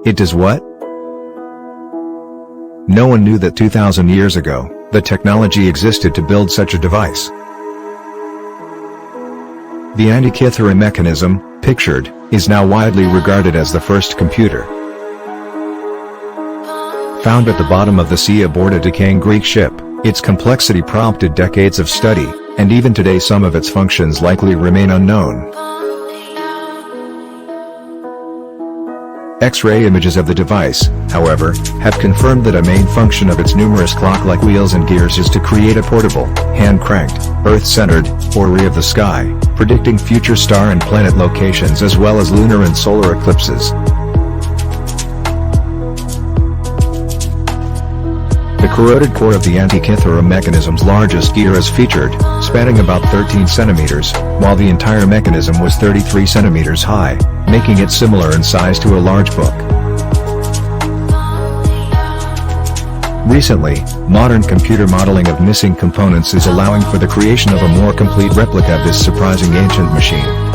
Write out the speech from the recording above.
It does what? No one knew that 2,000 years ago, the technology existed to build such a device. The Antikythera Mechanism, pictured, is now widely regarded as the first computer. Found at the bottom of the sea aboard a decaying Greek ship, its complexity prompted decades of study, and even today some of its functions likely remain unknown. X-ray images of the device, however, have confirmed that a main function of its numerous clock-like wheels and gears is to create a portable, hand-cranked, Earth-centered, orrery of the sky, predicting future star and planet locations as well as lunar and solar eclipses. The corroded core of the Antikythera Mechanism's largest gear is featured, spanning about 13 centimeters, while the entire mechanism was 33 centimeters high, making it similar in size to a large book. Recently, modern computer modeling of missing components is allowing for the creation of a more complete replica of this surprising ancient machine.